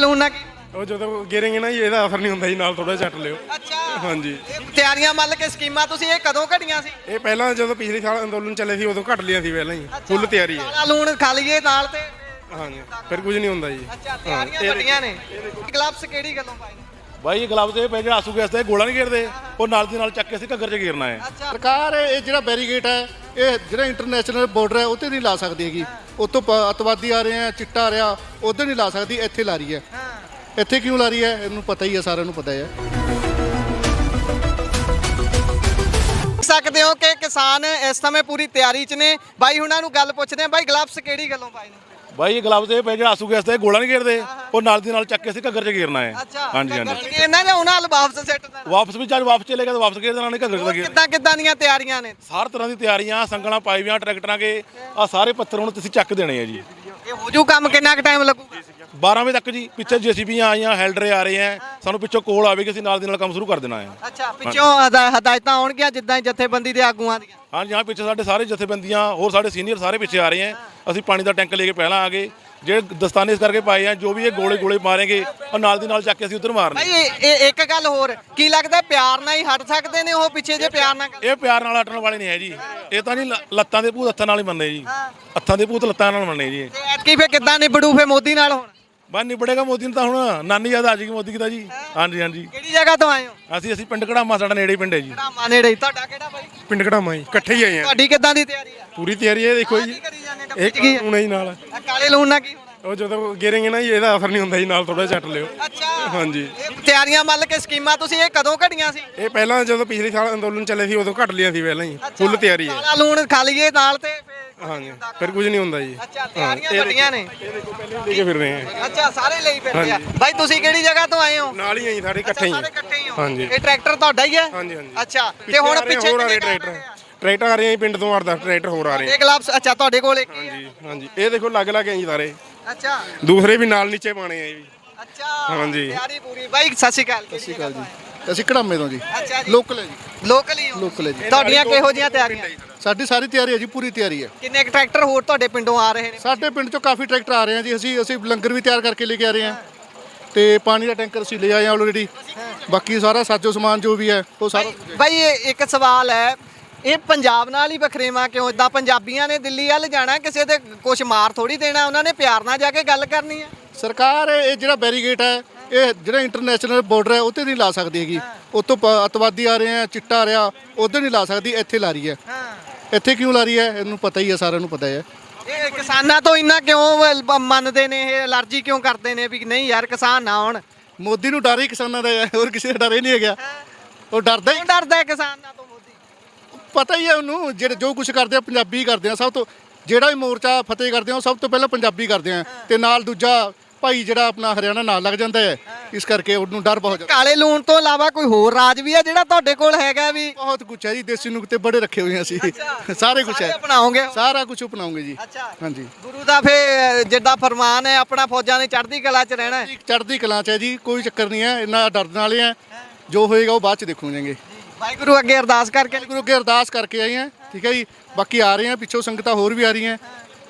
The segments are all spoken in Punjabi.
ਲੂਣ ਨਾਲ ਕੀ ਉਹ ਜਦੋਂ ਗਿਰੇਂਗੇ ਨਾ ਜੀ ਇਹਦਾ ਅਸਰ ਨਹੀਂ ਹੁੰਦਾ ਜੀ, ਨਾਲ ਥੋੜਾ ਚੱਟ ਲਿਓ। ਅੱਛਾ ਹਾਂਜੀ। ਇਹ ਤਿਆਰੀਆਂ ਮੰਨ ਕੇ ਸਕੀਮਾਂ ਤੁਸੀਂ ਇਹ ਕਦੋਂ ਘੜੀਆਂ ਸੀ? ਇਹ ਪਹਿਲਾਂ ਜਦੋਂ ਪਿਛਲੇ ਸਾਲ ਅੰਦੋਲਨ ਚੱਲੇ ਸੀ ਉਦੋਂ ਘਟ ਲਿਆ ਸੀ ਪਹਿਲਾਂ ਹੀ, ਫੁੱਲ ਤਿਆਰੀ ਹੈ। ਕਾਲਾ ਲੂਣ ਖਾ ਲਈਏ ਨਾਲ ਤੇ ਹਾਂਜੀ, ਫਿਰ ਕੁਝ ਨਹੀਂ ਹੁੰਦਾ ਜੀ। ਅੱਛਾ ਤਿਆਰੀਆਂ ਵੱਡੀਆਂ ਨੇ। ਗਲਵਸ ਕਿਹੜੀ ਗੱਲੋਂ ਪਾਏ ਨੇ? ਬਾਈ ਗਲਵਜ਼ ਇਹ ਪੈ ਜਿਹੜਾ ਆਸੂ ਗੈਸ ਤੇ ਗੋਲਾ ਨਹੀਂ ਘੇਰਦੇ, ਉਹ ਨਾਲ ਦੀ ਨਾਲ ਚੱਕ ਕੇ ਅਸੀਂ ਘੱਗਰ 'ਚ ਘੇਰਨਾ ਹੈ। ਅੱਛਾ ਸਰਕਾਰ ਇਹ ਜਿਹੜਾ ਬੈਰੀਗੇਟ ਹੈ, ਇਹ ਜਿਹੜਾ ਇੰਟਰਨੈਸ਼ਨਲ ਬਾਰਡਰ ਹੈ ਉੱਤੇ ਨਹੀਂ ਲਾ ਸਕਦੀ ਹੈਗੀ। ਉੱਤੋਂ ਅੱਤਵਾਦੀ ਆ ਰਹੇ ਆ, ਚਿੱਟਾ ਆ ਰਿਹਾ, ਉੱਧਰ ਨਹੀਂ ਲਾ ਸਕਦੀ, ਇੱਥੇ ਲਾ ਰਹੀ ਹੈ। ਇੱਥੇ ਕਿਉਂ ਲਾ ਰਹੀ ਹੈ ਇਹਨੂੰ ਪਤਾ ਹੀ ਹੈ, ਸਾਰਿਆਂ ਨੂੰ ਪਤਾ ਹੈ। ਦੇਖ ਸਕਦੇ ਹੋ ਕਿ ਕਿਸਾਨ ਇਸ ਸਮੇਂ ਪੂਰੀ ਤਿਆਰੀ 'ਚ ਨੇ। ਬਾਈ ਹੁਣਾਂ ਨੂੰ ਗੱਲ ਪੁੱਛਦੇ ਆ, ਬਾਈ ਗਲਵਸ ਕਿਹੜੀ ਗੱਲੋਂ ਪਾਏ ਨੇ? ਬਾਈ ਗਲਵਜ਼ ਇਹ ਪੈ ਜਿਹੜਾ ਆਸੂ ਗੈਸ ਤੇ ਗੋਲਾ ਨਹੀਂ ਘੇਰਦੇ, ਉਹ ਨਾਲ ਦੀ ਨਾਲ ਚੱਕ ਕੇ ਅਸੀਂ ਘੱਗਰ 'ਚ ਘੇਰਨਾ ਹੈ। ਹਾਂਜੀ ਹਾਂਜੀ। ਇਹਨਾਂ ਦੇ ਉਹਨਾਂ ਨਾਲ ਵਾਪਸ ਸੈੱਟ ਦਾ ਵਾਪਸ ਵੀ ਚੱਲ ਵਾਪਸ ਚਲੇ ਗਏ ਤਾਂ ਵਾਪਸ ਘੇਰ ਦੇਣਾ, ਨਹੀਂ ਘੱਗਰ 'ਚ ਘੇਰ। ਕਿੱਦਾਂ ਕਿੱਦਾਂ ਦੀਆਂ ਤਿਆਰੀਆਂ ਨੇ? ਹਰ ਤਰ੍ਹਾਂ ਦੀ ਤਿਆਰੀਆਂ, ਸੰਗਲਾਂ ਪਾਈ ਵੀਆਂ ਟਰੈਕਟਰਾਂ ਕੇ, ਆ ਸਾਰੇ ਪੱਥਰ ਹੁਣ ਤੁਸੀਂ ਚੱਕ ਦੇਣੇ ਆ ਜੀ। ਇਹ ਹੋ ਜੂ ਕੰਮ ਕਿੰਨਾ ਕੁ ਟਾਈਮ ਲੱਗੂਗਾ? 12 ਵਜੇ ਤੱਕ ਜੀ। ਪਿੱਛੇ ਜੇਸੀਬੀਆਂ ਆਈਆਂ, ਹੈਲਡਰੇ ਆ ਰਹੇ ਆ, ਸਾਨੂੰ ਪਿੱਛੋਂ ਕੋਲ ਆਵੇਗੀ, ਅਸੀਂ ਨਾਲ ਦੀ ਨਾਲ ਕੰਮ ਸ਼ੁਰੂ ਕਰ ਦੇਣਾ ਹੈ। ਅੱਛਾ ਪਿੱਛੋਂ ਹਦਾਇਤਾਂ ਆਉਣਗੀਆਂ ਜਿੱਦਾਂ ਜਥੇਬੰਦੀ ਦੇ ਆਗੂਆਂ ਦੀਆਂ? ਹਾਂਜੀ ਹਾਂ, ਪਿੱਛੇ ਸਾਡੇ ਸਾਰੇ ਜਥੇਬੰਦੀਆਂ, ਹੋਰ ਸਾਡੇ ਸੀਨੀਅਰ ਸਾਰੇ ਪਿੱਛੇ ਆ ਰਹੇ ਆ। ਅਸੀਂ ਪਾਣੀ ਦਾ ਟੈਂਕ ਲੈ ਕੇ ਪਹਿਲਾਂ ਆ ਗਏ, ਜਿਹੜੇ ਦਸਤਾਨੇ ਇਸ ਕਰਕੇ ਪਾਏ ਆ, ਜੋ ਵੀ ਇਹ ਗੋਲੇ ਮਾਰੇਂਗੇ ਉਹ ਨਾਲ ਦੀ ਨਾਲ ਚੱਕ ਕੇ ਅਸੀਂ ਉੱਧਰ ਮਾਰਨੇ। ਭਾਈ ਇਹ ਇੱਕ ਗੱਲ ਹੋਰ, ਕੀ ਲੱਗਦਾ ਪਿਆਰ ਨਾਲ ਹੀ ਹਟ ਸਕਦੇ ਨੇ ਉਹ ਪਿੱਛੇ ਜੇ ਪਿਆਰ ਨਾਲ ਇਹ ਪਿਆਰ ਨਾਲ ਹਟਣ ਵਾਲੇ ਨਹੀਂ ਹੈ ਜੀ। ਇਹ ਤਾਂ ਨਹੀਂ ਲੱਤਾਂ ਦੇ ਭੂਤ ਹੱਥਾਂ ਨਾਲ ਹੀ ਮੰਨੇ ਜੀ, ਹੱਥਾਂ ਦੇ ਭੂਤ ਲੱਤਾਂ ਨਾਲ ਮੰਨੇ ਜੀ। ਤੇ ਐਤਕੀ ਫੇ ਕਿੱਦਾਂ ਨਿਬੜੂ ਫੇ ਮੋਦੀ ਨਾਲ ਹੁਣ? ਬਸ ਨਿਬੜੇਗਾ ਮੋਦੀ ਨੂੰ ਤਾਂ ਹੁਣ, ਨਾਨੀ ਯਾਦ ਆ ਜਾਏਗੀ ਮੋਦੀ ਦੀ ਤਾਂ ਜੀ। ਹਾਂਜੀ ਹਾਂਜੀ। ਕਿਹੜੀ ਜਗ੍ਹਾ ਤੋਂ ਆਏ ਹੋ? ਅਸੀਂ ਪਿੰਡ ਘੜਾਮਾ, ਸਾਡਾ ਨੇੜੇ ਹੀ ਪਿੰਡ ਹੈ ਜੀ। ਘੜਾਮਾ ਨੇੜੇ ਹੀ। ਤੁਹਾਡਾ ਕਿਹੜਾ ਭਾਈ? ਪਿੰਡ ਘੜਾਮਾ ਜੀ, ਇਕੱਠੇ ਹੀ ਆਏ ਆ। ਤੁਹਾਡੀ ਕਿੱਦਾਂ ਦੀ ਤਿਆਰੀ ਆ? ਪੂਰੀ ਤਿਆਰੀ ਹੈ, ਦੇਖੋ ਜੀ। ਕੀ ਕਰੀ ਜਾਂਦੇ ਇਹ ਡੱਬੇ 'ਚ ਕੀ ਆ? ਲੂਣ ਹੈ ਜੀ ਨਾਲ। ਆਹ ਕਾਲੇ ਲੂਣ ਨਾਲ ਕੀ ਹੋਣਾ? ਉਹ ਜਦੋਂ ਗਿਰੇਂਗੇ ਨਾ ਜੀ ਇਹਦਾ ਅਸਰ ਨਹੀਂ ਹੁੰਦਾ ਜੀ, ਨਾਲ ਥੋੜਾ ਚੱਟ ਲਿਓ। ਅੱਛਾ ਹਾਂਜੀ। ਇਹ ਤਿਆਰੀਆਂ ਮੰਨ ਕੇ ਸਕੀਮਾਂ ਤੁਸੀਂ ਇਹ ਕਦੋਂ ਘੜੀਆਂ ਸੀ? ਇਹ ਪਹਿਲਾਂ ਜਦੋਂ ਪਿਛਲੇ ਸਾਲ ਅੰਦੋਲਨ ਚੱਲੇ ਸੀ ਉਦੋਂ ਘਟ ਲਿਆ ਸੀ ਪਹਿਲਾਂ ਹੀ, ਫੁੱਲ ਤਿਆਰੀ ਹੈ। ਕਾਲਾ ਲੂਣ ਖਾ ਲਈਏ ਨਾਲ ਤੇ ਹਾਂਜੀ, ਫਿਰ ਕੁਝ ਨਹੀਂ ਹੁੰਦਾ ਜੀ। ਅੱਛਾ ਤਿਆਰੀਆਂ ਵੱਡੀਆਂ ਨੇ। ਲੈ ਕੇ ਫਿਰ ਰਹੇ ਆ। ਅੱਛਾ ਸਾਰੇ ਲਈ ਫਿਰਦੇ ਆ। ਬਾਈ ਤੁਸੀਂ ਕਿਹੜੀ ਜਗ੍ਹਾ ਤੋਂ ਆਏ ਹੋ? ਨਾਲ ਹੀ ਆਈ, ਸਾਡੇ ਇਕੱਠੇ ਹੀ। ਸਾਰੇ ਇਕੱਠੇ ਹੀ ਹੋ? ਹਾਂਜੀ। ਇਹ ਟਰੈਕਟਰ ਤੁਹਾਡਾ ਹੀ ਹੈ? ਹਾਂਜੀ ਹਾਂਜੀ। ਅੱਛਾ ਤੇ ਹੁਣ ਪਿੱਛੇ ਹੋਰ ਆ ਰਹੇ ਕਿੰਨੇ ਟਰੈਕਟਰ ਆ ਰਹੇ ਆ ਪਿੰਡ ਤੋਂ 8-10 ਟਰੈਕਟਰ ਹੋਰ ਆ ਰਹੇ ਆ। ਇਹ ਗਲਵਸ ਅੱਛਾ ਤੁਹਾਡੇ ਕੋਲ ਇੱਕ ਹੀ ਹੈ? ਹਾਂਜੀ ਹਾਂਜੀ। ਇਹ ਦੇਖੋ ਲੱਗ ਆਈ ਜੀ ਸਾਰੇ, ਅੱਛਾ ਦੂਸਰੇ ਵੀ ਨਾਲ ਨੀਚੇ ਪਾਣੇ ਆ ਜੀ। ਅੱਛਾ ਹਾਂਜੀ। ਤਿਆਰੀ ਪੂਰੀ। ਬਾਈ ਸਤਿ ਸ਼੍ਰੀ ਅਕਾਲ। ਸਤਿ ਸ਼੍ਰੀ ਅਕਾਲ ਜੀ। ਅਸੀਂ ਘੜਾਮੇ ਤੋਂ ਜੀ, ਅੱਛਾ ਜੀ ਲੋਕਲ ਹੈ ਜੀ। ਲੋਕਲ ਹੀ ਹੋ? ਲੋਕਲ ਹੈ ਜੀ। ਤੁਹਾਡੀਆਂ ਕਿਹੋ ਜਿਹੀਆਂ ਤਿਆਰੀਆਂ? ਸਾਡੀ ਸਾਰੀ ਤਿਆਰੀ ਹੈ ਜੀ, ਪੂਰੀ ਤਿਆਰੀ ਹੈ। ਕਿੰਨੇ ਕੁ ਟਰੈਕਟਰ ਹੋਰ ਤੁਹਾਡੇ ਪਿੰਡੋਂ ਆ ਰਹੇ ਨੇ? ਸਾਡੇ ਪਿੰਡ ਚੋਂ ਕਾਫੀ ਟਰੈਕਟਰ ਆ ਰਹੇ ਆ ਜੀ। ਅਸੀਂ ਲੰਗਰ ਵੀ ਤਿਆਰ ਕਰਕੇ ਲੈ ਕੇ ਆ ਰਹੇ ਹਾਂ, ਤੇ ਪਾਣੀ ਦਾ ਟੈਂਕਰ ਅਸੀਂ ਲੈ ਆਏ ਹਾਂ ਆਲਰੇਡੀ। ਬਾਕੀ ਸਾਰਾ ਸਾਜੋ ਸਮਾਨ ਜੋ ਵੀ ਹੈ ਉਹ ਸਾਰਾ। ਬਾਈ ਇਹ ਇੱਕ ਸਵਾਲ ਹੈ, ਇਹ ਪੰਜਾਬ ਨਾਲ ਹੀ ਵਖਰੇਵਾ ਕਿਉਂ? ਇਦਾਂ ਪੰਜਾਬੀਆਂ ਨੇ ਦਿੱਲੀ ਵੱਲ ਜਾਣਾ, ਕਿਸੇ ਦੇ ਕੁਛ ਮਾਰ ਥੋੜੀ ਦੇਣਾ, ਉਹਨਾਂ ਨੇ ਪਿਆਰ ਨਾਲ ਜਾ ਕੇ ਗੱਲ ਕਰਨੀ ਹੈ। ਸਰਕਾਰ ਇਹ ਜਿਹੜਾ ਬੈਰੀਗੇਟ ਹੈ, ਇਹ ਜਿਹੜਾ ਇੰਟਰਨੈਸ਼ਨਲ ਬਾਰਡਰ ਹੈ ਉੱਤੇ ਨਹੀਂ ਲਾ ਸਕਦੀ ਹੈਗੀ। ਉੱਤੋਂ ਅੱਤਵਾਦੀ ਆ ਰਹੇ ਆ, ਚਿੱਟਾ ਆ ਰਿਹਾ, ਉੱਧਰ ਨਹੀਂ ਲਾ ਸਕਦੀ, ਇੱਥੇ ਲਾ ਰਹੀ ਹੈ। ਇੱਥੇ ਕਿਉਂ ਲਾ ਰਹੀ ਹੈ ਇਹਨੂੰ ਪਤਾ ਹੀ ਹੈ, ਸਾਰਿਆਂ ਨੂੰ ਪਤਾ ਹੈ। ਇਹ ਕਿਸਾਨਾਂ ਤੋਂ ਇੰਨਾ ਕਿਉਂ ਮੰਨਦੇ ਨੇ, ਇਹ ਅਲਰਜੀ ਕਿਉਂ ਕਰਦੇ ਨੇ ਵੀ ਨਹੀਂ ਯਾਰ ਕਿਸਾਨ ਨਾ ਆਉਣ? ਮੋਦੀ ਨੂੰ ਡਰ ਹੀ ਕਿਸਾਨਾਂ ਦਾ ਹੈ, ਹੋਰ ਕਿਸੇ ਦਾ ਡਰ ਹੀ ਨਹੀਂ ਹੈਗਾ। ਉਹ ਡਰਦਾ ਹੀ, ਕਿਉਂ ਡਰਦਾ ਹੈ ਕਿਸਾਨਾਂ ਤੋਂ ਮੋਦੀ? ਪਤਾ ਹੀ ਹੈ ਉਹਨੂੰ, ਜਿਹੜੇ ਜੋ ਕੁਝ ਕਰਦੇ ਆ ਪੰਜਾਬੀ ਹੀ ਕਰਦੇ ਆ। ਸਭ ਤੋਂ ਜਿਹੜਾ ਵੀ ਮੋਰਚਾ ਫਤਿਹ ਕਰਦੇ ਆ ਉਹ ਸਭ ਤੋਂ ਪਹਿਲਾਂ ਪੰਜਾਬੀ ਕਰਦੇ ਆ, ਤੇ ਨਾਲ ਦੂਜਾ ਭਾਈ ਜਿਹੜਾ ਆਪਣਾ ਹਰਿਆਣਾ ਨਾਲ ਲੱਗ ਜਾਂਦਾ ਹੈ। ਇਸ ਕਰਕੇ ਉਹਨੂੰ ਡਰ ਬਹੁਤ ਜ਼ਿਆਦਾ। ਕਾਲੇ ਲੂਣ ਤੋਂ ਇਲਾਵਾ ਕੋਈ ਹੋਰ ਰਾਜ ਵੀ ਹੈ ਜਿਹੜਾ ਤੁਹਾਡੇ ਕੋਲ ਹੈਗਾ ਵੀ? ਬਹੁਤ ਕੁਝ ਹੈ ਜੀ, ਦੇਸੀ ਨੁਕਤੇ ਬੜੇ ਰੱਖੇ ਹੋਏ ਆ ਅਸੀਂ। ਸਾਰੇ ਕੁਝ ਹੈ, ਅਪਣਾਓਗੇ? ਸਾਰਾ ਕੁਝ ਅਪਣਾਉਂਗੇ ਜੀ। ਅੱਛਾ ਹਾਂਜੀ। ਗੁਰੂ ਦਾ ਫੇ ਜਿੱਦਾਂ ਫਰਮਾਨ ਹੈ, ਆਪਣਾ ਫੌਜਾਂ ਨੇ ਚੜ੍ਹਦੀ ਕਲਾ 'ਚ ਰਹਿਣਾ ਹੈ। ਚੜ੍ਹਦੀ ਕਲਾਂ 'ਚ ਹੈ ਜੀ, ਕੋਈ ਚੱਕਰ ਨਹੀਂ ਹੈ। ਇੰਨਾ ਡਰਨ ਵਾਲੇ ਆ, ਜੋ ਹੋਏਗਾ ਉਹ ਬਾਅਦ 'ਚ ਦੇਖੂਗੇ। ਵਾਹਿਗੁਰੂ ਅੱਗੇ ਅਰਦਾਸ ਕਰਕੇ ਗੁਰੂ ਅੱਗੇ ਅਰਦਾਸ ਕਰਕੇ ਆਏ ਆ, ਠੀਕ ਹੈ ਜੀ। ਬਾਕੀ ਆ ਰਹੇ ਆ ਪਿੱਛੋਂ ਸੰਗਤਾਂ ਹੋਰ ਵੀ ਆ ਰਹੀਆਂ,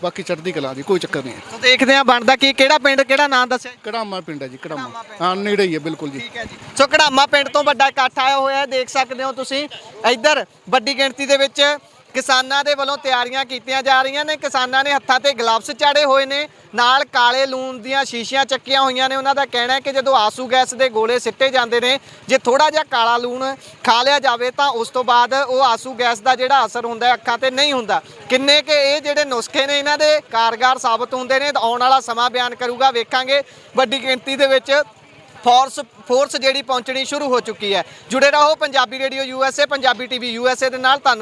ਬਾਕੀ ਚੜ੍ਹਦੀ ਕਲਾਂ ਜੀ, ਕੋਈ ਚੱਕਰ ਨਹੀਂ ਹੈ। ਸੋ ਦੇਖਦੇ ਆ ਬਣਦਾ ਕੀ, ਕਿਹੜਾ ਪਿੰਡ, ਕਿਹੜਾ ਨਾਂ ਦੱਸਿਆ? ਘੜਾਮਾ ਪਿੰਡ ਹੈ ਜੀ, ਘੜਾਮਾ। ਹਾਂ ਨੇੜੇ ਹੀ ਹੈ ਬਿਲਕੁਲ ਜੀ। ਠੀਕ ਹੈ ਜੀ। ਸੋ ਘੜਾਮਾ ਪਿੰਡ ਤੋਂ ਵੱਡਾ ਇਕੱਠ ਆਇਆ ਹੋਇਆ ਹੈ, ਦੇਖ ਸਕਦੇ ਹੋ ਤੁਸੀਂ। ਇੱਧਰ ਵੱਡੀ ਗਿਣਤੀ ਦੇ ਵਿੱਚ ਕਿਸਾਨਾਂ ਦੇ ਵੱਲੋਂ ਤਿਆਰੀਆਂ ਕੀਤੀਆਂ ਜਾ ਰਹੀਆਂ ਨੇ। ਕਿਸਾਨਾਂ ਨੇ ਹੱਥਾਂ ਤੇ ਗਲਵਸ ਚਾੜੇ ਹੋਏ ਨੇ, ਨਾਲ ਕਾਲੇ ਲੂਣ ਦੀਆਂ ਸ਼ੀਸ਼ੀਆਂ ਚੱਕੀਆਂ ਹੋਈਆਂ ਨੇ। ਉਹਨਾਂ ਦਾ ਕਹਿਣਾ ਹੈ ਕਿ ਜਦੋਂ ਆਸੂ ਗੈਸ ਦੇ ਗੋਲੇ ਸਿੱਟੇ ਜਾਂਦੇ ਨੇ, ਜੇ ਥੋੜਾ ਜਿਹਾ ਕਾਲਾ ਲੂਣ ਖਾ ਲਿਆ ਜਾਵੇ ਤਾਂ ਉਸ ਤੋਂ ਬਾਅਦ ਉਹ ਆਸੂ ਗੈਸ ਦਾ ਜਿਹੜਾ ਅਸਰ ਹੁੰਦਾ ਹੈ ਅੱਖਾਂ ਤੇ ਨਹੀਂ ਹੁੰਦਾ। ਕਿੰਨੇ ਕਿ ਇਹ ਜਿਹੜੇ ਨੁਸਖੇ ਨੇ ਇਹਨਾਂ ਦੇ ਕਾਰਗਰ ਸਾਬਤ ਹੁੰਦੇ ਨੇ, ਆਉਣ ਵਾਲਾ ਸਮਾਂ ਬਿਆਨ ਕਰੂਗਾ। ਵੇਖਾਂਗੇ ਵੱਡੀ ਗਿਣਤੀ ਦੇ ਵਿੱਚ ਫੋਰਸ ਜਿਹੜੀ ਪਹੁੰਚਣੀ ਸ਼ੁਰੂ ਹੋ ਚੁੱਕੀ ਹੈ। ਜੁੜੇ ਰਹੋ Punjabi radio USA, Punjabi TV USA ਦੇ ਨਾਲ। ਧੰਨਵਾਦ।